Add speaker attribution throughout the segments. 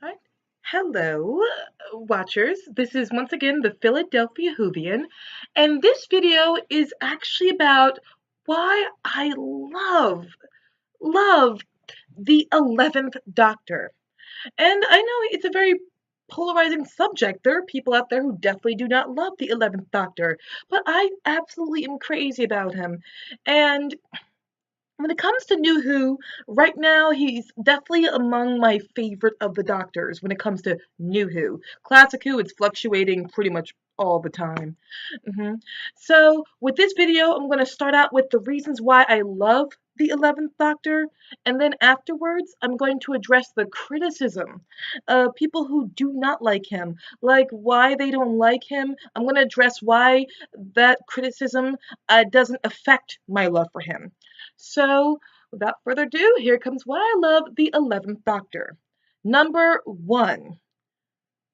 Speaker 1: Alright. Hello, watchers. This is once again the Philadelphia Whovian, and this video is actually about why I love the 11th Doctor. And I know it's a very polarizing subject. There are people out there who definitely do not love the 11th Doctor, but I absolutely am crazy about him. And when it comes to New Who, right now he's definitely among my favorite of the Doctors when it comes to New Who. Classic Who, it's fluctuating pretty much all the time. So with this video, I'm going to start out with the reasons why I love the 11th Doctor, and then afterwards, I'm going to address the criticism of people who do not like him, like why they don't like him. I'm going to address why that criticism doesn't affect my love for him. So, without further ado, here comes why I love the 11th Doctor. Number one,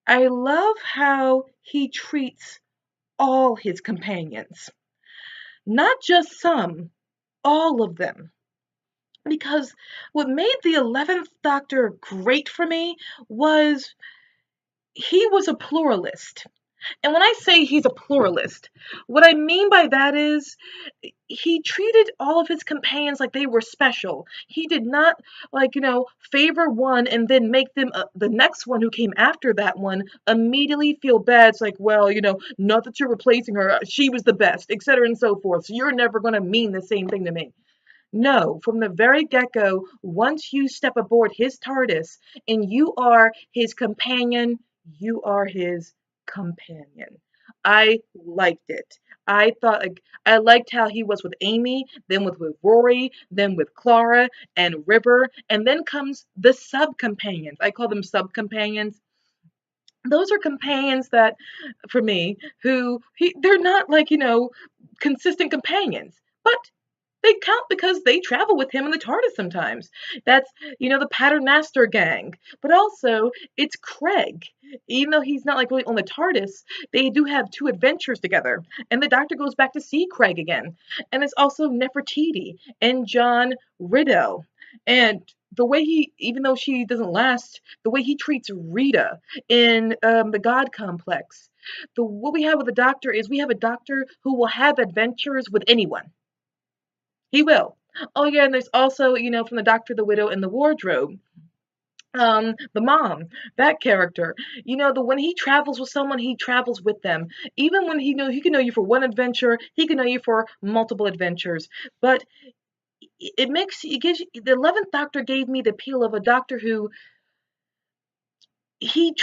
Speaker 1: I love how he treats all his companions. Not just some, all of them. Because what made the 11th Doctor great for me was he was a pluralist. And when I say he's a pluralist, what I mean by that is he treated all of his companions like they were special. He did not, favor one and then make them the next one who came after that one immediately feel bad. It's like, well, not that you're replacing her, she was the best, etc. and so forth. So you're never going to mean the same thing to me. No, from the very get go, once you step aboard his TARDIS and you are his companion, you are his companion. I liked it. I thought I liked how he was with Amy, then with Rory, then with Clara and River, and then comes the sub companions. I call them sub companions. Those are companions that, for me, they're not consistent companions, but they count because they travel with him in the TARDIS sometimes. That's, the Paternoster gang. But also, it's Craig. Even though he's not really on the TARDIS, they do have two adventures together. And the Doctor goes back to see Craig again. And it's also Nefertiti and John Riddell. And the way even though she doesn't last, the way he treats Rita in the God Complex. What we have with the Doctor is we have a Doctor who will have adventures with anyone. He will. Oh yeah, and there's also, from the Doctor, the Widow, and the Wardrobe. The mom, that character. When he travels with someone, he travels with them. Even when he can know you for one adventure, he can know you for multiple adventures. But it gives you, the 11th Doctor gave me the appeal of a Doctor who he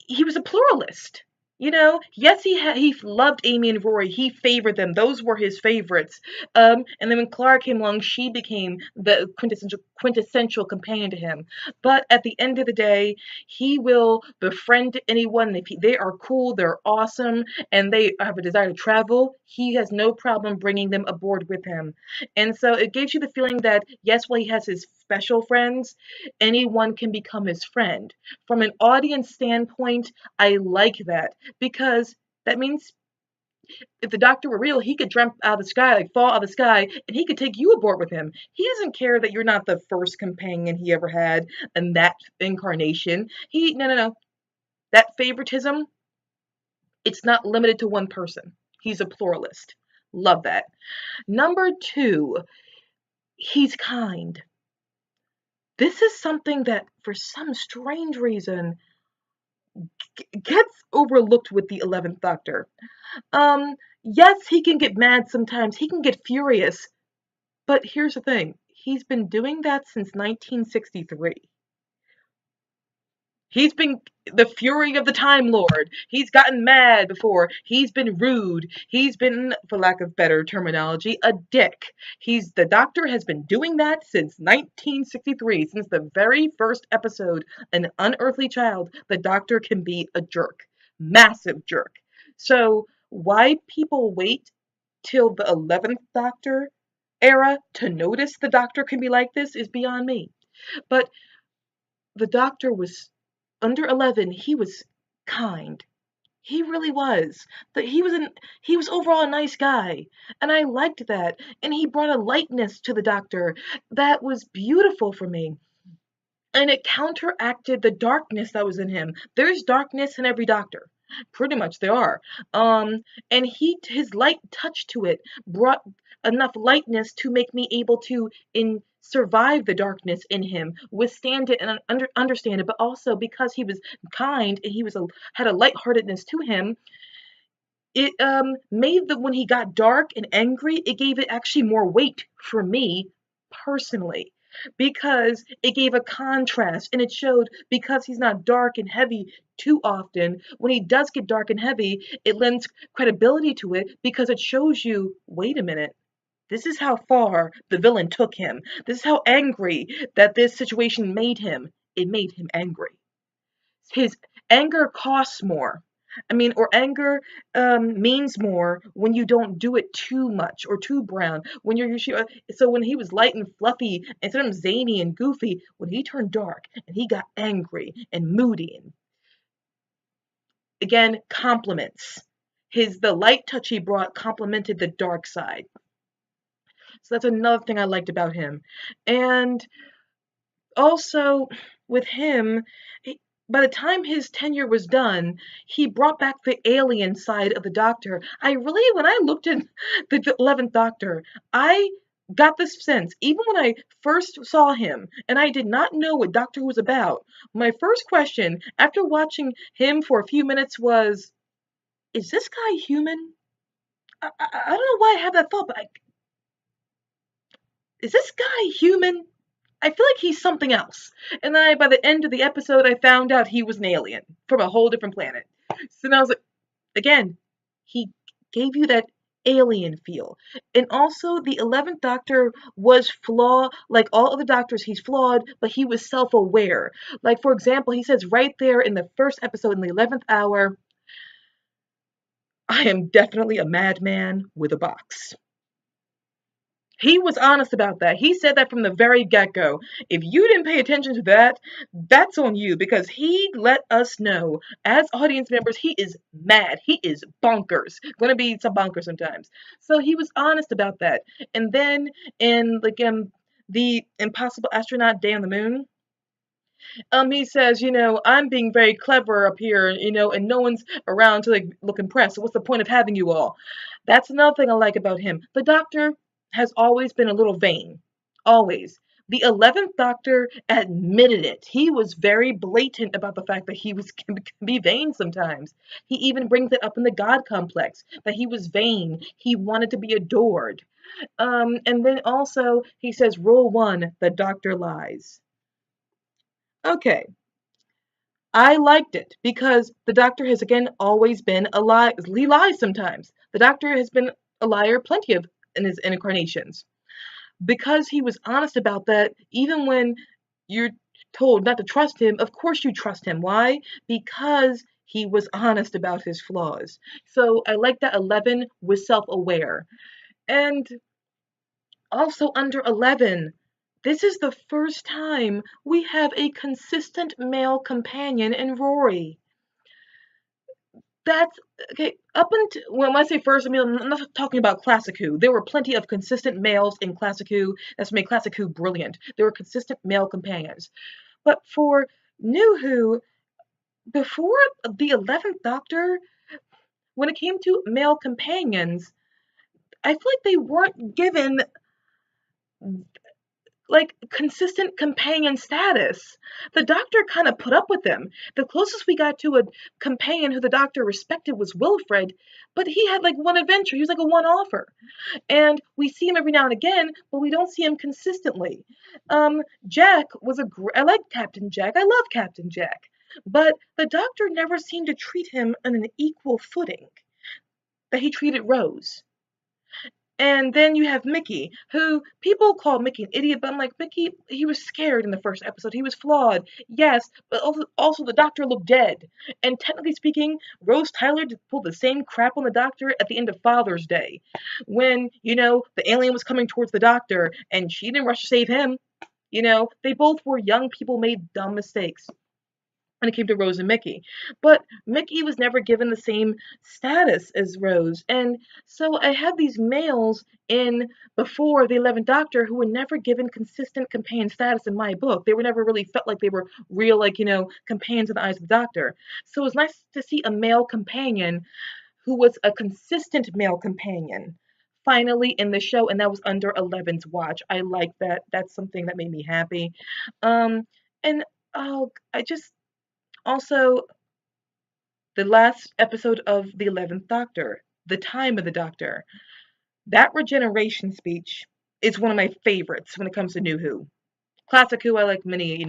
Speaker 1: he was a pluralist. Yes, he loved Amy and Rory. He favored them. Those were his favorites. And then when Clara came along, she became the quintessential companion to him. But at the end of the day, he will befriend anyone if they are cool, they're awesome, and they have a desire to travel. He has no problem bringing them aboard with him. And so it gives you the feeling that yes, while he has his special friends, anyone can become his friend. From an audience standpoint, I like that because that means if the Doctor were real, he could jump out of the sky, fall out of the sky, and he could take you aboard with him. He doesn't care that you're not the first companion he ever had in that incarnation. No. That favoritism, it's not limited to one person. He's a pluralist. Love that. Number two, he's kind. This is something that, for some strange reason, gets overlooked with the 11th Doctor. Yes, he can get mad sometimes, he can get furious, but here's the thing, he's been doing that since 1963. He's been the fury of the Time Lord. He's gotten mad before. He's been rude. He's been, for lack of better terminology, a dick. The Doctor has been doing that since 1963. Since the very first episode, An Unearthly Child, the Doctor can be a jerk. Massive jerk. So why people wait till the 11th Doctor era to notice the Doctor can be like this is beyond me. But the Doctor was under 11, he was kind. He really was. But he was overall a nice guy, and I liked that. And he brought a lightness to the Doctor that was beautiful for me. and it counteracted the darkness that was in him. There's darkness in every doctor. Pretty much there are. And his light touch to it brought enough lightness to make me able to survive the darkness in him, withstand it and understand it, but also because he was kind and he was had a lightheartedness to him, it made the when he got dark and angry, it gave it actually more weight for me personally, because it gave a contrast and it showed, because he's not dark and heavy too often, when he does get dark and heavy, it lends credibility to it because it shows you, wait a minute, this is how far the villain took him, this is how angry that this situation made him. It made him angry. His anger costs more. I mean, or anger means more when you don't do it too much or too brown. When you're usually, so when he was light and fluffy instead of zany and goofy, when he turned dark and he got angry and moody, and again, compliments. The light touch he brought complemented the dark side. So that's another thing I liked about him. And also with him, by the time his tenure was done, he brought back the alien side of the Doctor. When I looked at the 11th Doctor, I got this sense, even when I first saw him and I did not know what Doctor Who was about, my first question after watching him for a few minutes was, is this guy human? I don't know why I have that thought, but is this guy human? I feel like he's something else. And then by the end of the episode, I found out he was an alien from a whole different planet. So now I was like, again, he gave you that alien feel. And also, the 11th Doctor was flawed. Like all other doctors, he's flawed, but he was self aware. Like, for example, he says right there in the first episode, in the 11th hour, I am definitely a madman with a box. He was honest about that. He said that from the very get go. If you didn't pay attention to that, that's on you, because he let us know as audience members he is mad. He is bonkers. Going to be some bonkers sometimes. So he was honest about that. And then in the Impossible Astronaut Day on the Moon, he says, I'm being very clever up here, and no one's around to like look impressed. So what's the point of having you all? That's another thing I like about him. The Doctor has always been a little vain. Always. The 11th Doctor admitted it. He was very blatant about the fact that he can be vain sometimes. He even brings it up in the God complex, that he was vain. He wanted to be adored. And then also he says, rule one, the Doctor lies. Okay, I liked it because the Doctor has again always been a lie. He lies sometimes. The Doctor has been a liar plenty of in his incarnations. Because he was honest about that, even when you're told not to trust him, of course you trust him. Why? Because he was honest about his flaws. So I like that 11 was self-aware. And also under 11, this is the first time we have a consistent male companion in Rory. That's okay. Up until when I say first, I mean I'm not talking about Classic Who. There were plenty of consistent males in Classic Who. That's what made Classic Who brilliant. There were consistent male companions. But for New Who, before the 11th Doctor, when it came to male companions, I feel like they weren't given like consistent companion status. The Doctor kind of put up with them. The closest we got to a companion who the Doctor respected was Wilfred, but he had like one adventure. He was like a one-offer. And we see him every now and again, but we don't see him consistently. Jack was I like Captain Jack. I love Captain Jack. But the Doctor never seemed to treat him on an equal footing that he treated Rose. And then you have Mickey, who people call Mickey an idiot, but I'm like, Mickey, he was scared in the first episode. He was flawed, yes, but also the Doctor looked dead. And technically speaking, Rose Tyler pulled the same crap on the Doctor at the end of Father's Day, when, the alien was coming towards the Doctor, and she didn't rush to save him. They both were young people, made dumb mistakes. when it came to Rose and Mickey. But Mickey was never given the same status as Rose. And so I had these males in before the 11th Doctor who were never given consistent companion status in my book. They were never really felt like they were real, like, companions in the eyes of the Doctor. So it was nice to see a male companion who was a consistent male companion finally in the show, and that was under Eleven's watch. I like that. That's something that made me happy. And oh, I just also, the last episode of The 11th Doctor, The Time of the Doctor, that regeneration speech is one of my favorites when it comes to New Who. Classic Who, I like many,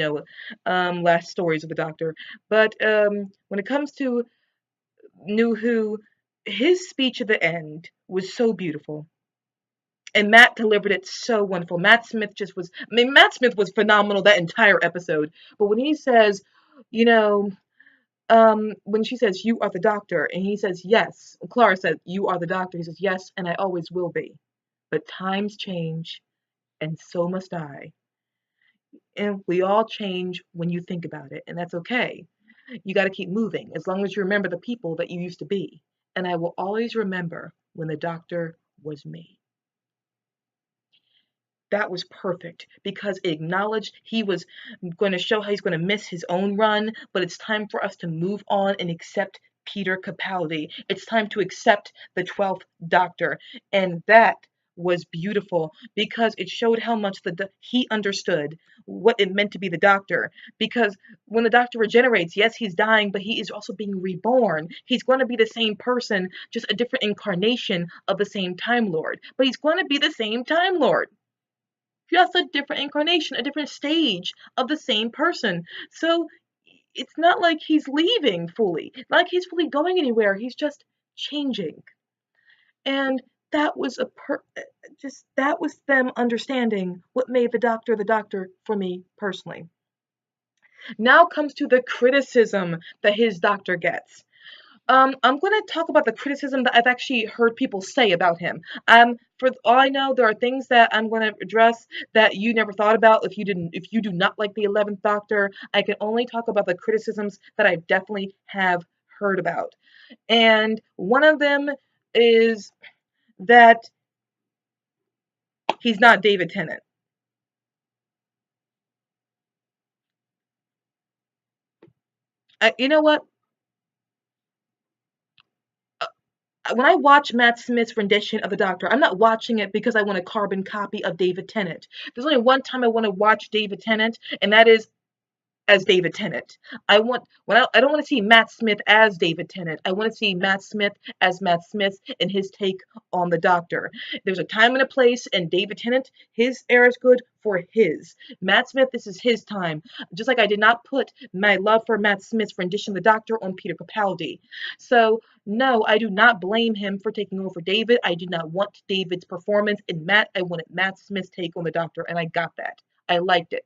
Speaker 1: last stories of the Doctor. But when it comes to New Who, his speech at the end was so beautiful. And Matt delivered it so wonderful. Matt Smith Matt Smith was phenomenal that entire episode. But when he says, you know, when she says, "You are the Doctor," and he says, "Yes," Clara said, "You are the Doctor." He says, "Yes, and I always will be. But times change, and so must I. And we all change when you think about it, and that's okay. You got to keep moving as long as you remember the people that you used to be. And I will always remember when the Doctor was me." That was perfect because it acknowledged he was going to show how he's going to miss his own run, but it's time for us to move on and accept Peter Capaldi. It's time to accept the 12th Doctor. And that was beautiful because it showed how much he understood what it meant to be the Doctor. Because when the Doctor regenerates, yes, he's dying, but he is also being reborn. He's going to be the same person, just a different incarnation of the same Time Lord. But he's going to be the same Time Lord, just a different incarnation, a different stage of the same person. So it's not like he's leaving fully, not like he's fully going anywhere. He's just changing. And that was that was them understanding what made the Doctor for me personally. Now comes to the criticism that his Doctor gets. I'm going to talk about the criticism that I've actually heard people say about him. For all I know, there are things that I'm going to address that you never thought about if you do not like the 11th Doctor. I can only talk about the criticisms that I definitely have heard about. And one of them is that he's not David Tennant. You know what? When I watch Matt Smith's rendition of the Doctor, I'm not watching it because I want a carbon copy of David Tennant. There's only one time I want to watch David Tennant, and that is as David Tennant. I don't want to see Matt Smith as David Tennant. I want to see Matt Smith as Matt Smith and his take on the Doctor. There's a time and a place, and David Tennant, his era is good for his. Matt Smith, this is his time. Just like I did not put my love for Matt Smith's rendition of the Doctor on Peter Capaldi. So no, I do not blame him for taking over David. I did not want David's performance in Matt. I wanted Matt Smith's take on the Doctor, and I got that. I liked it.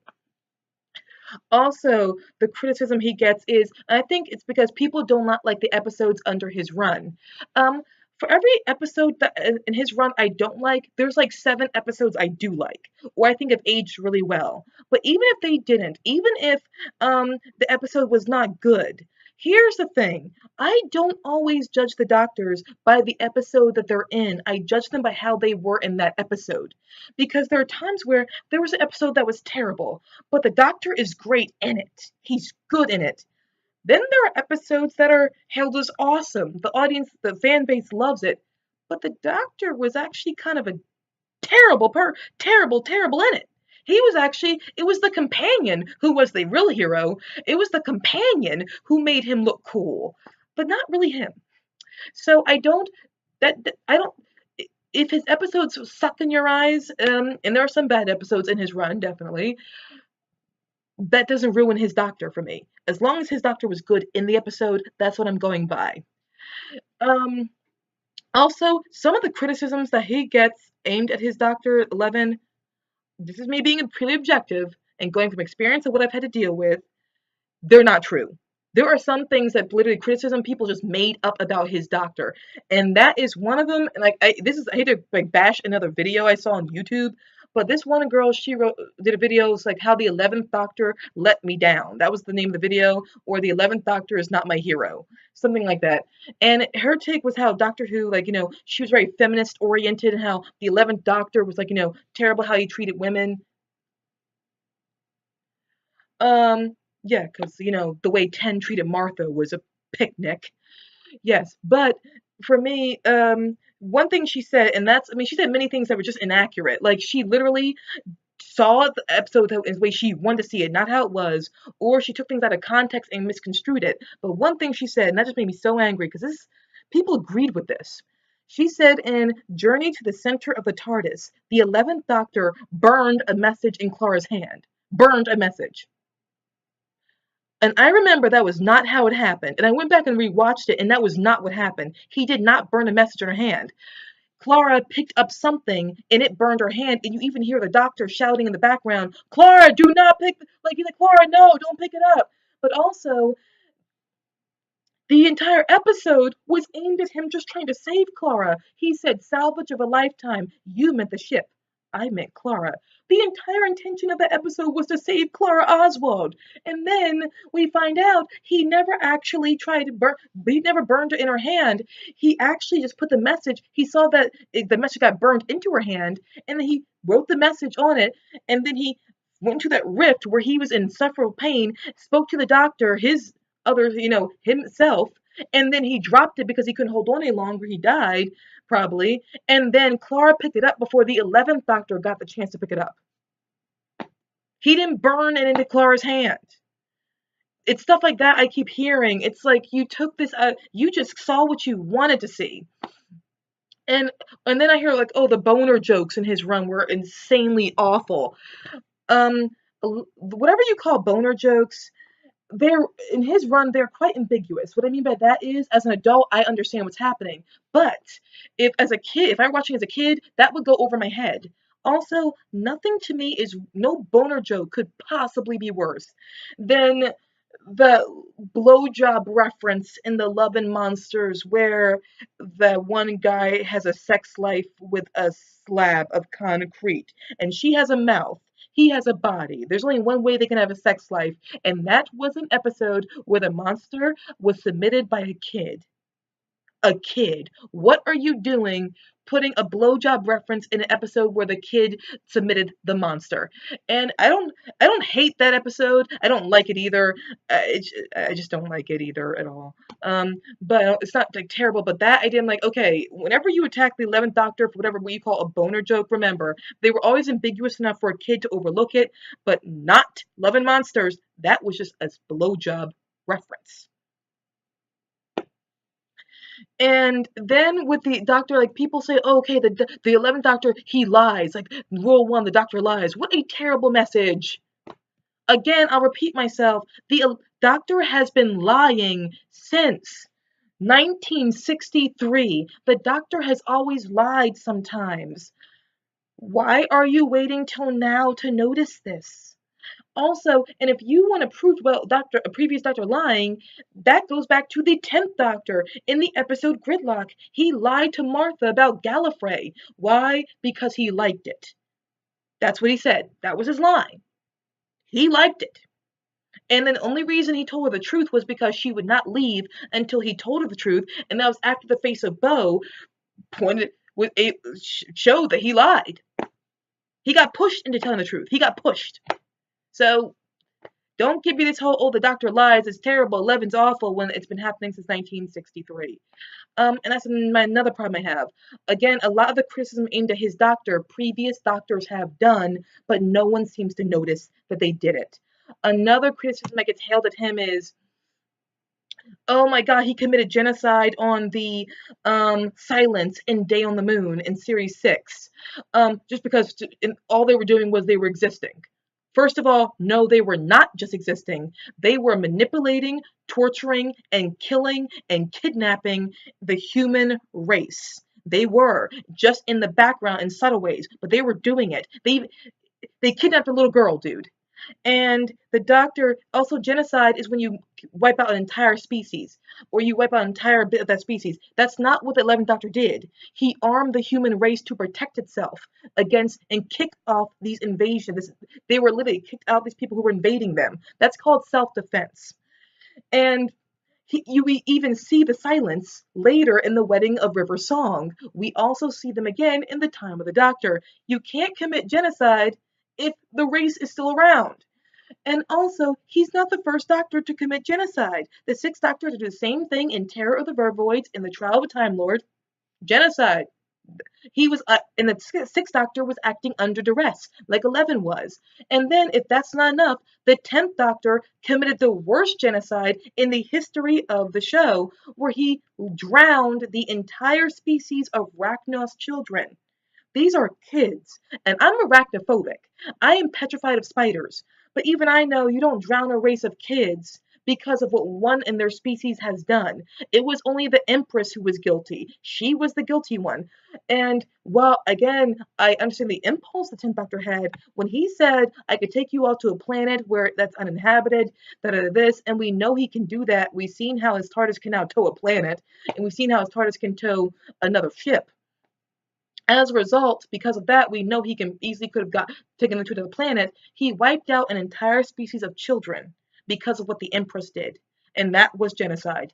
Speaker 1: Also, the criticism he gets is, and I think it's because people do not like the episodes under his run. Um, for every episode that in his run I don't like, there's like 7 episodes I do like, or I think have aged really well. But even if they didn't, even if the episode was not good, here's the thing: I don't always judge the Doctors by the episode that they're in. I judge them by how they were in that episode, because there are times where there was an episode that was terrible, but the Doctor is great in it. He's good in it. Then there are episodes that are hailed as awesome. The audience, the fan base loves it. But the Doctor was actually kind of a terrible in it. It was the companion who was the real hero. It was the companion who made him look cool, but not really him. So I don't, if his episodes suck in your eyes, and there are some bad episodes in his run, definitely, that doesn't ruin his Doctor for me. As long as his Doctor was good in the episode, that's what I'm going by. Um, Also, some of the criticisms that he gets aimed at his Doctor 11, this is me being pretty objective and going from experience of what I've had to deal with, they're not true. There are some things that literally criticism people just made up about his Doctor, and that is one of them. Like I hate to like bash another video I saw on YouTube, But this one girl, she did a video, it's like how the 11th Doctor let me down. That was the name of the video, or the 11th Doctor is not my hero, something like that. And her take was how Doctor Who, like, she was very feminist oriented, and how the 11th Doctor was like, terrible how he treated women. Um, yeah, because the way 10 treated Martha was a picnic. Yes, but for me, one thing she said, and that's, I mean, she said many things that were just inaccurate. Like, she literally saw the episode in the way she wanted to see it, not how it was, or she took things out of context and misconstrued it. But one thing she said, and that just made me so angry, because this people agreed with this. She said in Journey to the Center of the TARDIS, the 11th Doctor burned a message in Clara's hand. Burned a message. And I remember that was not how it happened. And I went back and rewatched it, and that was not what happened. He did not burn a message in her hand. Clara picked up something and it burned her hand, and you even hear the doctor shouting in the background, Clara, do not pick, like, he's like, Clara, no, don't pick it up. But also, the entire episode was aimed at him just trying to save Clara. He said, salvage of a lifetime. You meant the ship. I meant Clara. The entire intention of the episode was to save Clara Oswald. And then we find out he never actually tried to burn, he never burned her in her hand. He actually just put the message, he saw that the message got burned into her hand, and then he wrote the message on it, and then he went to that rift where he was in insufferable pain, spoke to the doctor, his other, himself, and then he dropped it because he couldn't hold on any longer. He died, probably. And then Clara picked it up before the 11th Doctor got the chance to pick it up. He didn't burn it into Clara's hand. It's stuff like that I keep hearing. It's like you took this, you just saw what you wanted to see. And then I hear like, oh, the boner jokes in his run were insanely awful. Whatever you call boner jokes, they're in his run, they're quite ambiguous. What I mean by that is, as an adult, I understand what's happening. But if I were watching as a kid, that would go over my head. Also, nothing to me is, no boner joke could possibly be worse than the blowjob reference in the Love and Monsters, where the one guy has a sex life with a slab of concrete, and she has a mouth. He has a body. There's only one way they can have a sex life, and that was an episode where the monster was submitted by a kid. A kid. What are you doing putting a blowjob reference in an episode where the kid submitted the monster? And I don't hate that episode. I don't like it either. I just don't like it either at all. But it's not like terrible. But that idea, I'm like, okay, whenever you attack the 11th Doctor for whatever you call a boner joke, remember they were always ambiguous enough for a kid to overlook it, but not Love and Monsters. That was just a blowjob reference. And then with the doctor, like, people say, oh, okay, the 11th Doctor, he lies. Like, rule one, the doctor lies. What a terrible message. Again, I'll repeat myself. The doctor has been lying since 1963. The doctor has always lied sometimes. Why are you waiting till now to notice this? Also, and if you want to prove, well, a previous doctor lying, that goes back to the 10th Doctor in the episode Gridlock. He lied to Martha about Gallifrey. Why? Because he liked it. That's what he said. That was his line. He liked it. And then the only reason he told her the truth was because she would not leave until he told her the truth, and that was after the face of Bo pointed with a showed that he lied. He got pushed into telling the truth. He got pushed. So don't give me this whole, oh, the doctor lies, it's terrible, 11's awful, when it's been happening since 1963. And that's another problem I have. Again, a lot of the criticism aimed at his doctor, previous doctors have done, but no one seems to notice that they did it. Another criticism that gets hailed at him is, oh my god, he committed genocide on the Silence in Day on the Moon in Series 6. Just because all they were doing was they were existing. First of all, no, they were not just existing. They were manipulating, torturing, and killing and kidnapping the human race. They were, just in the background in subtle ways, but they were doing it. They kidnapped a little girl, dude. And the doctor also, genocide is when you wipe out an entire species or you wipe out an entire bit of that species. That's not what the 11th Doctor did. He armed the human race to protect itself against and kick off these invasions. They were literally kicked out these people who were invading them. That's called self-defense. And we even see the silence later in the wedding of River Song. We also see them again in the time of the Doctor. You can't commit genocide if the race is still around. And also, he's not the first Doctor to commit genocide. The Sixth Doctor did the same thing in Terror of the Vervoids, in the Trial of a Time Lord. Genocide. He was, and the Sixth Doctor was acting under duress, like 11 was. And then, if that's not enough, the 10th Doctor committed the worst genocide in the history of the show, where he drowned the entire species of Rachnos children. These are kids, and I'm arachnophobic. I am petrified of spiders, but even I know you don't drown a race of kids because of what one in their species has done. It was only the Empress who was guilty. She was the guilty one. And while, again, I understand the impulse the 10th Doctor had when he said, I could take you all to a planet where that's uninhabited, this, and we know he can do that. We've seen how his TARDIS can now tow a planet, and we've seen how his TARDIS can tow another ship. As a result, because of that, we know he can easily could have got taken them to the planet. He wiped out an entire species of children because of what the Empress did, and that was genocide.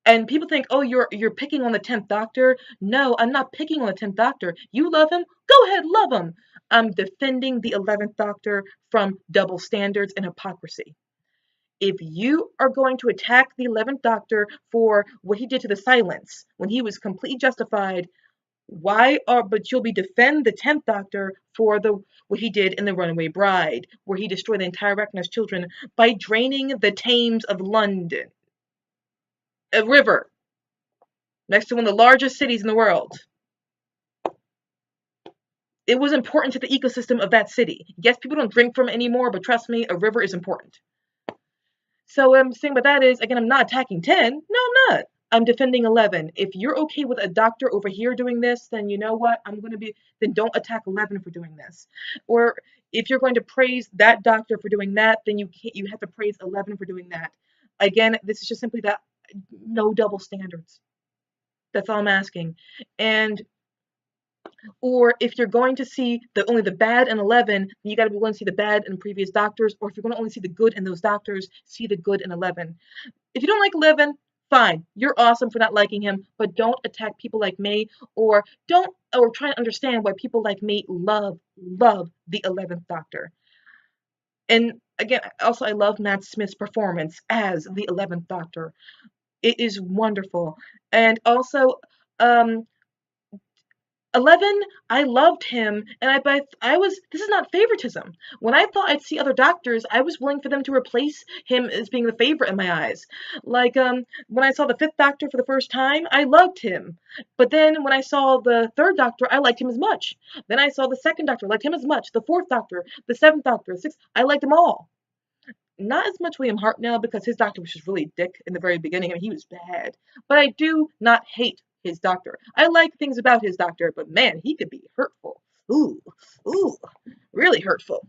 Speaker 1: And people think, oh, you're picking on the 10th Doctor. No, I'm not picking on the 10th Doctor. You love him? Go ahead, love him. I'm defending the 11th Doctor from double standards and hypocrisy. If you are going to attack the 11th Doctor for what he did to the Silence, when he was completely justified, but you'll be defend the 10th Doctor for what he did in The Runaway Bride, where he destroyed the entire Rachnos children by draining the Thames of London, a river, next to one of the largest cities in the world. It was important to the ecosystem of that city. Yes, people don't drink from it anymore, but trust me, a river is important. So what I'm saying about that is, again, I'm not attacking 10. No, I'm not. I'm defending 11. If you're okay with a doctor over here doing this, then you know what? Then don't attack 11 for doing this. Or if you're going to praise that doctor for doing that, then you have to praise 11 for doing that. Again, this is just simply that no double standards. That's all I'm asking. And or if you're going to see only the bad in 11, you got to be willing to see the bad in previous doctors. Or if you're going to only see the good in those doctors, see the good in 11. If you don't like 11, fine. You're awesome for not liking him, but don't attack people like me, or try to understand why people like me love the 11th Doctor. And again, also I love Matt Smith's performance as the 11th Doctor. It is wonderful. And also, 11, I loved him, and this is not favoritism. When I thought I'd see other doctors, I was willing for them to replace him as being the favorite in my eyes. Like, when I saw the 5th Doctor for the first time, I loved him. But then when I saw the 3rd Doctor, I liked him as much. Then I saw the 2nd Doctor, I liked him as much. The 4th Doctor, the 7th Doctor, the 6th, I liked them all. Not as much William Hartnell, because his doctor was just really dick in the very beginning. I mean, he was bad. But I do not hate his doctor. I like things about his doctor, but man, he could be hurtful. Ooh, really hurtful.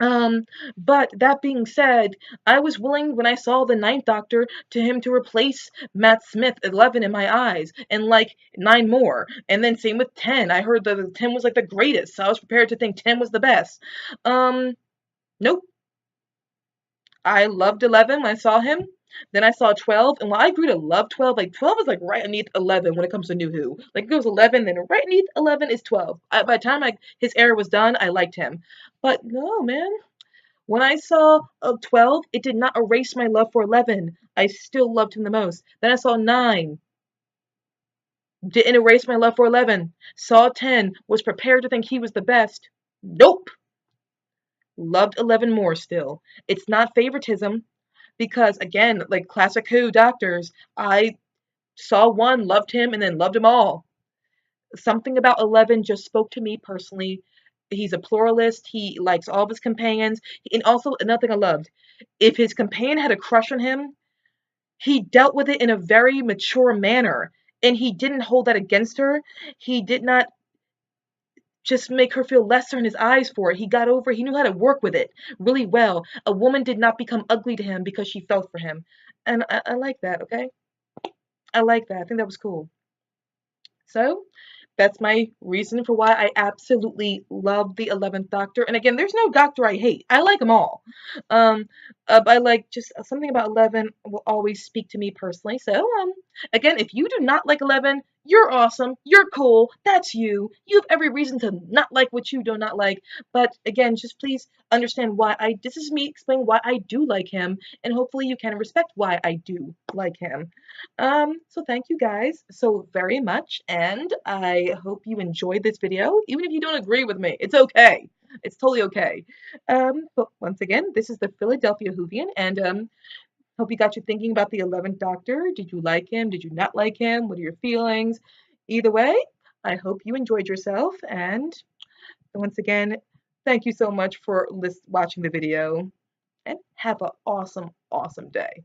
Speaker 1: But that being said, I was willing when I saw the 9th Doctor to him to replace Matt Smith 11 in my eyes, and like 9 more. And then same with 10. I heard that 10 was like the greatest, so I was prepared to think 10 was the best. Nope. I loved 11 when I saw him. Then I saw 12, and while I grew to love 12, like 12 is like right underneath 11 when it comes to New Who. Like it goes 11, then right underneath 11 is 12. By the time his era was done, I liked him. But no, man. When I saw 12, it did not erase my love for 11. I still loved him the most. Then I saw 9. Didn't erase my love for 11. Saw 10. Was prepared to think he was the best. Nope. Loved 11 more still. It's not favoritism. Because again, like classic Who doctors, I saw one, loved him, and then loved them all. Something about 11 just spoke to me personally. He's a pluralist. He likes all of his companions. And also, another thing I loved, if his companion had a crush on him, he dealt with it in a very mature manner. And he didn't hold that against her. He did not just make her feel lesser in his eyes for it. He got over it. He knew how to work with it really well. A woman did not become ugly to him because she fell for him. And I like that, okay? I like that. I think that was cool. So that's my reason for why I absolutely love the 11th Doctor. And again, there's no Doctor I hate. I like them all. Um, I like just something about 11 will always speak to me personally. So, again, if you do not like 11, you're awesome. You're cool. That's you. You have every reason to not like what you do not like. But again, just please understand why this is me explaining why I do like him. And hopefully you can respect why I do like him. So thank you guys so very much, and I hope you enjoyed this video. Even if you don't agree with me, it's okay. It's totally okay. But once again, this is the Philadelphia Whovian, and hope you got you thinking about the 11th Doctor. Did you like him? Did you not like him? What are your feelings? Either way, I hope you enjoyed yourself, and once again, thank you so much for watching the video, and have an awesome, awesome day.